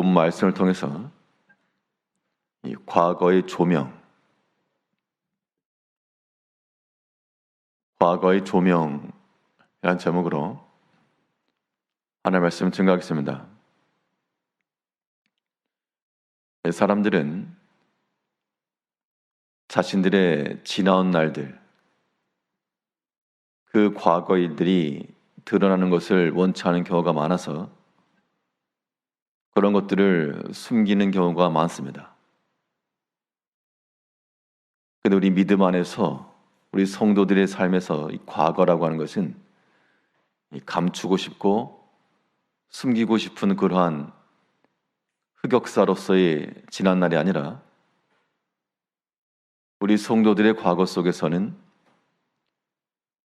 본 말씀을 통해서 이 과거의 조명이라는 제목으로 하나님의 말씀을 증거하겠습니다. 사람들은 자신들의 지나온 날들, 그 과거 일들이 드러나는 것을 원치 않은 경우가 많아서 그런 것들을 숨기는 경우가 많습니다. 그런데 우리 믿음 안에서 우리 성도들의 삶에서 이 과거라고 하는 것은 감추고 싶고 숨기고 싶은 그러한 흑역사로서의 지난 날이 아니라 우리 성도들의 과거 속에서는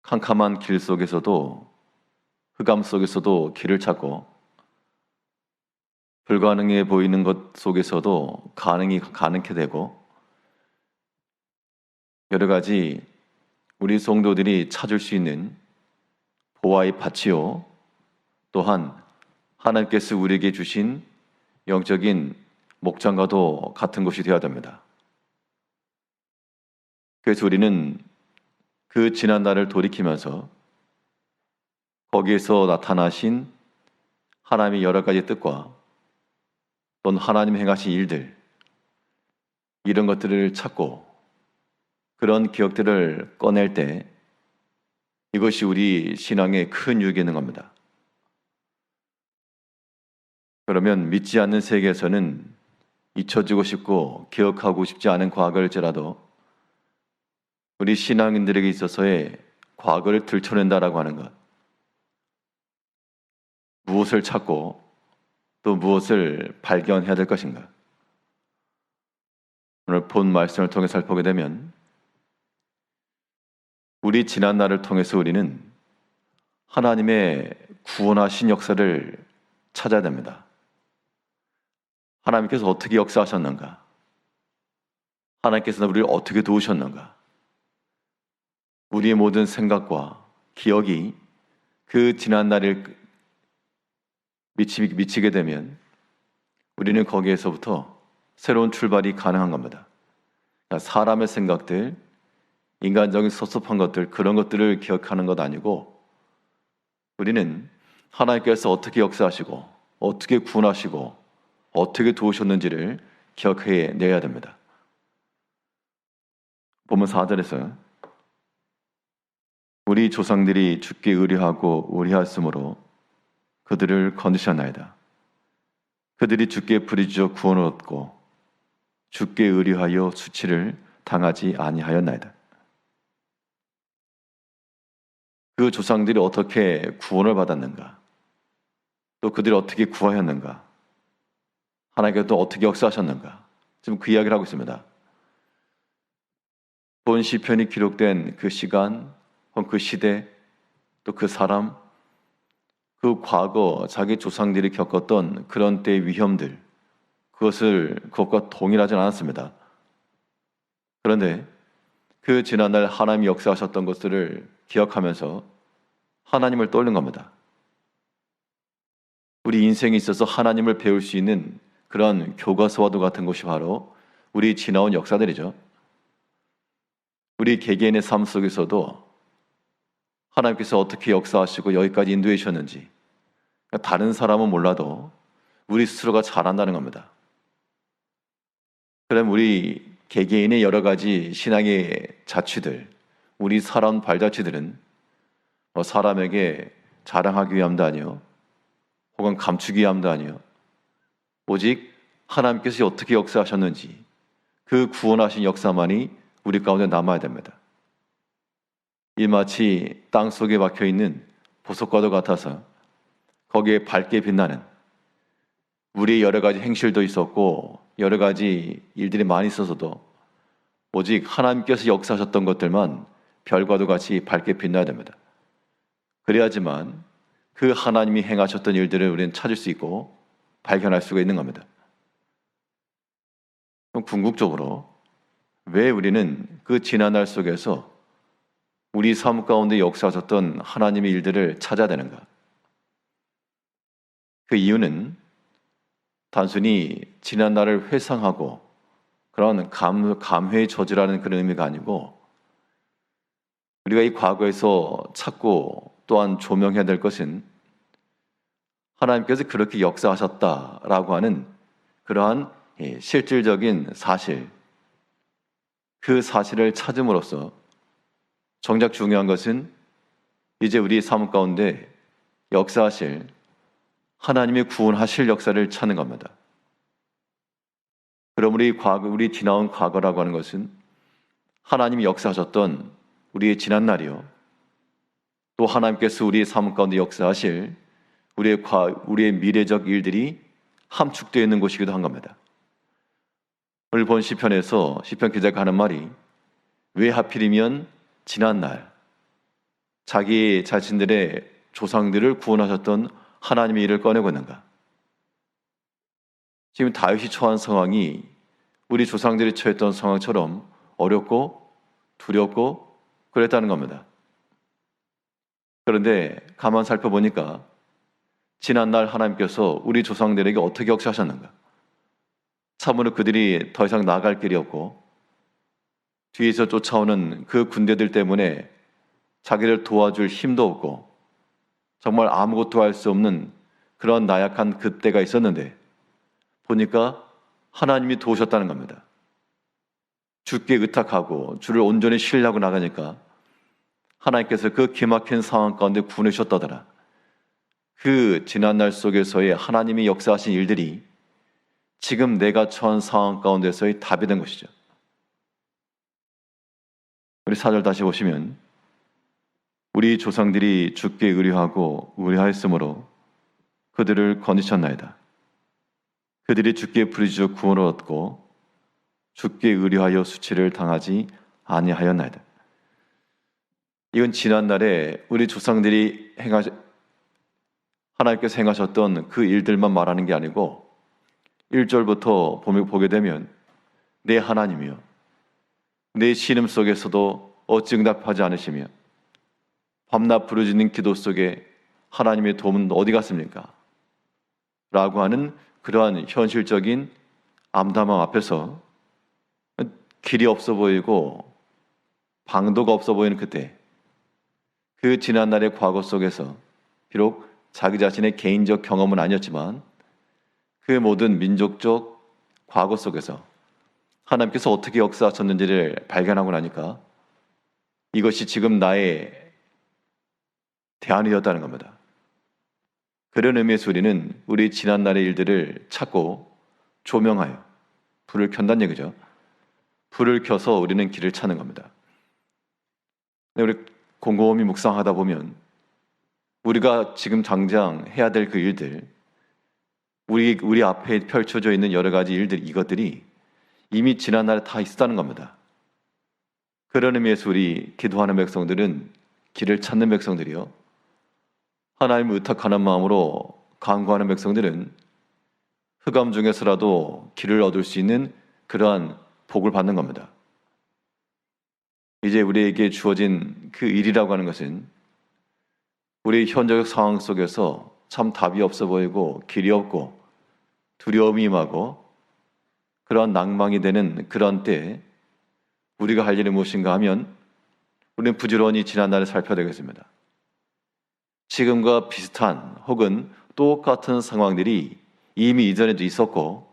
캄캄한 길 속에서도 흑암 속에서도 길을 찾고 불가능해 보이는 것 속에서도 가능케 되고 여러 가지 우리 성도들이 찾을 수 있는 보화의 밭이요, 또한 하나님께서 우리에게 주신 영적인 목장과도 같은 곳이 되어야 됩니다. 그래서 우리는 그 지난 날을 돌이키면서 거기에서 나타나신 하나님의 여러 가지 뜻과 또는 하나님 행하신 일들, 이런 것들을 찾고 그런 기억들을 꺼낼 때 이것이 우리 신앙에 큰 유익이 있는 겁니다. 그러면 믿지 않는 세계에서는 잊혀지고 싶고 기억하고 싶지 않은 과거일지라도 우리 신앙인들에게 있어서의 과거를 들춰낸다라고 하는 것, 무엇을 찾고 또 무엇을 발견해야 될 것인가, 오늘 본 말씀을 통해 살펴보게 되면 우리 지난 날을 통해서 우리는 하나님의 구원하신 역사를 찾아야 됩니다. 하나님께서 어떻게 역사하셨는가, 하나님께서 우리를 어떻게 도우셨는가, 우리의 모든 생각과 기억이 그 지난 날을 미치게 되면 우리는 거기에서부터 새로운 출발이 가능한 겁니다. 사람의 생각들, 인간적인 섭섭한 것들, 그런 것들을 기억하는 것 아니고 우리는 하나님께서 어떻게 역사하시고 어떻게 구원하시고 어떻게 도우셨는지를 기억해내야 됩니다. 본문 4절에서 우리 조상들이 주께 의뢰하고 의뢰하였으므로 그들을 건지셨나이다. 그들이 주께 부르짖어 구원을 얻고 주께 의뢰하여 수치를 당하지 아니하였나이다. 그 조상들이 어떻게 구원을 받았는가, 또 그들이 어떻게 구하였는가, 하나님께서 또 어떻게 역사하셨는가, 지금 그 이야기를 하고 있습니다. 본 시편이 기록된 그 시간, 그 시대, 또 그 사람, 그 과거 자기 조상들이 겪었던 그런 때의 위험들, 그것과 동일하진 않았습니다. 그런데 그 지난날 하나님이 역사하셨던 것들을 기억하면서 하나님을 떠올린 겁니다. 우리 인생에 있어서 하나님을 배울 수 있는 그런 교과서와도 같은 것이 바로 우리 지나온 역사들이죠. 우리 개개인의 삶 속에서도 하나님께서 어떻게 역사하시고 여기까지 인도해 주셨는지 다른 사람은 몰라도 우리 스스로가 잘 안다는 겁니다. 그럼 우리 개개인의 여러 가지 신앙의 자취들, 우리 사람 발자취들은 사람에게 자랑하기 위함도 아니요, 혹은 감추기 위함도 아니요, 오직 하나님께서 어떻게 역사하셨는지 그 구원하신 역사만이 우리 가운데 남아야 됩니다. 이 마치 땅 속에 박혀있는 보석과도 같아서 거기에 밝게 빛나는, 우리의 여러 가지 행실도 있었고 여러 가지 일들이 많이 있어서도 오직 하나님께서 역사하셨던 것들만 별과도 같이 밝게 빛나야 됩니다. 그래야지만 그 하나님이 행하셨던 일들을 우리는 찾을 수 있고 발견할 수가 있는 겁니다. 그럼 궁극적으로 왜 우리는 그 지난날 속에서 우리 삶 가운데 역사하셨던 하나님의 일들을 찾아야 되는가? 그 이유는 단순히 지난 날을 회상하고 그런 감회의 저주라는 그런 의미가 아니고, 우리가 이 과거에서 찾고 또한 조명해야 될 것은 하나님께서 그렇게 역사하셨다라고 하는 그러한 실질적인 사실, 그 사실을 찾음으로써 정작 중요한 것은 이제 우리 삶 가운데 역사하실 하나님의 구원하실 역사를 찾는 겁니다. 그럼 우리 지나온 과거라고 하는 것은 하나님이 역사하셨던 우리의 지난 날이요, 또 하나님께서 우리의 삶 가운데 역사하실 우리의 미래적 일들이 함축되어 있는 곳이기도 한 겁니다. 오늘 본 시편에서 시편 기자가 하는 말이, 왜 하필이면 지난 날 자기 자신들의 조상들을 구원하셨던 하나님의 일을 꺼내고 있는가? 지금 다윗이 처한 상황이 우리 조상들이 처했던 상황처럼 어렵고 두렵고 그랬다는 겁니다. 그런데 가만 살펴보니까 지난날 하나님께서 우리 조상들에게 어떻게 역사하셨는가? 참으로 그들이 더 이상 나아갈 길이 없고 뒤에서 쫓아오는 그 군대들 때문에 자기를 도와줄 힘도 없고 정말 아무것도 할 수 없는 그런 나약한 그때가 있었는데, 보니까 하나님이 도우셨다는 겁니다. 주께 의탁하고 주를 온전히 신뢰하고 나가니까 하나님께서 그 기막힌 상황 가운데 구원해 주셨다더라. 그 지난날 속에서의 하나님이 역사하신 일들이 지금 내가 처한 상황 가운데서의 답이 된 것이죠. 우리 4절 다시 보시면, 우리 조상들이 주께 의뢰하고 의뢰하였으므로 그들을 건지셨나이다. 그들이 주께 부르짖어 구원을 얻고 주께 의뢰하여 수치를 당하지 아니하였나이다. 이건 지난날에 우리 조상들이 하나님께서 행하셨던 그 일들만 말하는 게 아니고, 1절부터 보게 되면 내 하나님이여, 내 신음 속에서도 어찌 응답하지 않으시며 밤낮 부르짖는 기도 속에 하나님의 도움은 어디 갔습니까? 라고 하는 그러한 현실적인 암담함 앞에서 길이 없어 보이고 방도가 없어 보이는 그때, 그 지난날의 과거 속에서 비록 자기 자신의 개인적 경험은 아니었지만 그 모든 민족적 과거 속에서 하나님께서 어떻게 역사하셨는지를 발견하고 나니까 이것이 지금 나의 대안이었다는 겁니다. 그런 의미에서 우리는 우리 지난날의 일들을 찾고 조명하여 불을 켠다는 얘기죠. 불을 켜서 우리는 길을 찾는 겁니다. 우리 곰곰이 묵상하다 보면 우리가 지금 당장 해야 될 그 일들, 우리 앞에 펼쳐져 있는 여러 가지 일들, 이것들이 이미 지난날에 다 있었다는 겁니다. 그런 의미에서 우리 기도하는 백성들은 길을 찾는 백성들이요, 하나님을 의탁하는 마음으로 간구하는 백성들은 흑암 중에서라도 길을 얻을 수 있는 그러한 복을 받는 겁니다. 이제 우리에게 주어진 그 일이라고 하는 것은 우리 현재적 상황 속에서 참 답이 없어 보이고 길이 없고 두려움이 임하고 그러한 낭망이 되는 그런 때에 우리가 할 일이 무엇인가 하면 우리는 부지런히 지난날을 살펴야 되겠습니다. 지금과 비슷한 혹은 똑같은 상황들이 이미 이전에도 있었고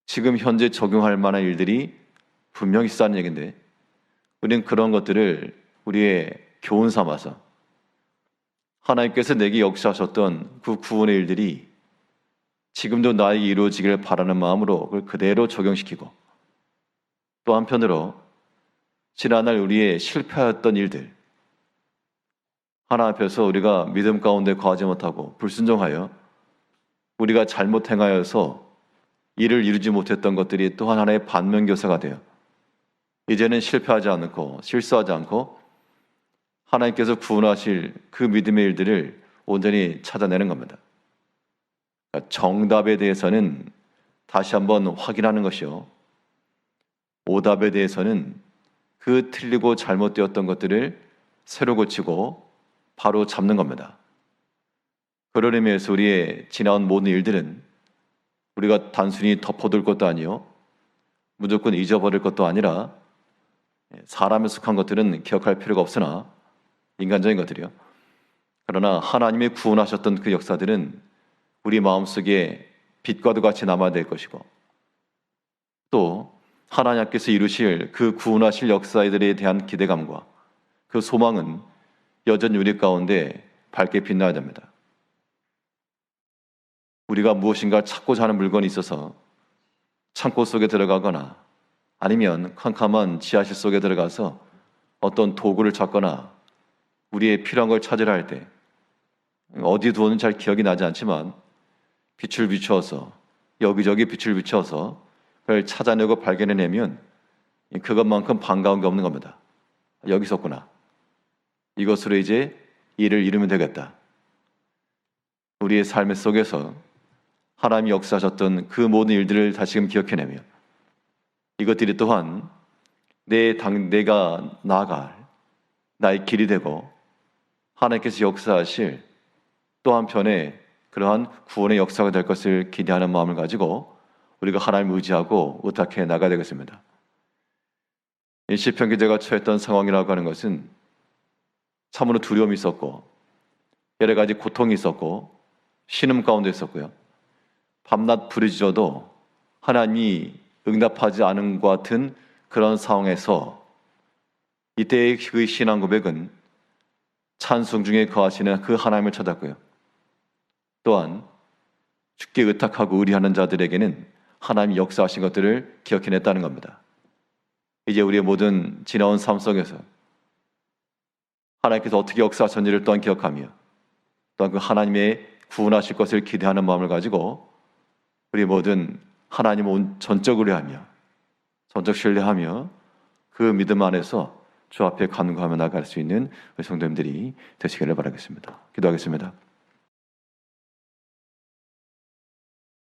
지금 현재 적용할 만한 일들이 분명히 있다는 얘기인데, 우리는 그런 것들을 우리의 교훈 삼아서 하나님께서 내게 역사하셨던 그 구원의 일들이 지금도 나에게 이루어지기를 바라는 마음으로 그걸 그대로 적용시키고, 또 한편으로 지난날 우리의 실패하였던 일들, 하나 앞에서 우리가 믿음 가운데 거하지 못하고 불순종하여 우리가 잘못 행하여서 이를 이루지 못했던 것들이 또한 하나의 반면교사가 되어 이제는 실패하지 않고 실수하지 않고 하나님께서 구원하실 그 믿음의 일들을 온전히 찾아내는 겁니다. 그러니까 정답에 대해서는 다시 한번 확인하는 것이요, 오답에 대해서는 그 틀리고 잘못되었던 것들을 새로 고치고 바로 잡는 겁니다. 그런 의미에서 우리의 지나온 모든 일들은 우리가 단순히 덮어둘 것도 아니요, 무조건 잊어버릴 것도 아니라 사람에 속한 것들은 기억할 필요가 없으나 인간적인 것들이요. 그러나 하나님이 구원하셨던 그 역사들은 우리 마음속에 빛과도 같이 남아야 될 것이고, 또 하나님께서 이루실 그 구원하실 역사들에 대한 기대감과 그 소망은 여전히 우리 가운데 밝게 빛나야 됩니다. 우리가 무엇인가 찾고자 하는 물건이 있어서 창고 속에 들어가거나 아니면 캄캄한 지하실 속에 들어가서 어떤 도구를 찾거나 우리의 필요한 걸 찾으려 할 때 어디 두었는지 잘 기억이 나지 않지만 빛을 비추어서 여기저기 빛을 비추어서 그걸 찾아내고 발견해내면 그것만큼 반가운 게 없는 겁니다. 여기 있었구나. 이것으로 이제 일을 이루면 되겠다. 우리의 삶 속에서 하나님이 역사하셨던 그 모든 일들을 다시금 기억해내며 이것들이 또한 내가 나아갈 나의 길이 되고 하나님께서 역사하실 또 한편의 그러한 구원의 역사가 될 것을 기대하는 마음을 가지고 우리가 하나님을 의지하고 의탁해 나가야 되겠습니다. 이 시편 기자가 처했던 상황이라고 하는 것은 참으로 두려움이 있었고 여러 가지 고통이 있었고 신음 가운데 있었고요. 밤낮 부르짖어도 하나님이 응답하지 않은 것 같은 그런 상황에서 이때의 그 신앙 고백은 찬송 중에 거하시는 그 하나님을 찾았고요. 또한 주께 의탁하고 의리하는 자들에게는 하나님이 역사하신 것들을 기억해냈다는 겁니다. 이제 우리의 모든 지나온 삶 속에서 하나님께서 어떻게 역사하셨는지를 또한 기억하며 또한 그 하나님의 구원하실 것을 기대하는 마음을 가지고 우리 모든 하나님을 전적으로 하며 전적 신뢰하며 그 믿음 안에서 주 앞에 간구하며 나갈 수 있는 우리 성도님들이 되시기를 바라겠습니다. 기도하겠습니다.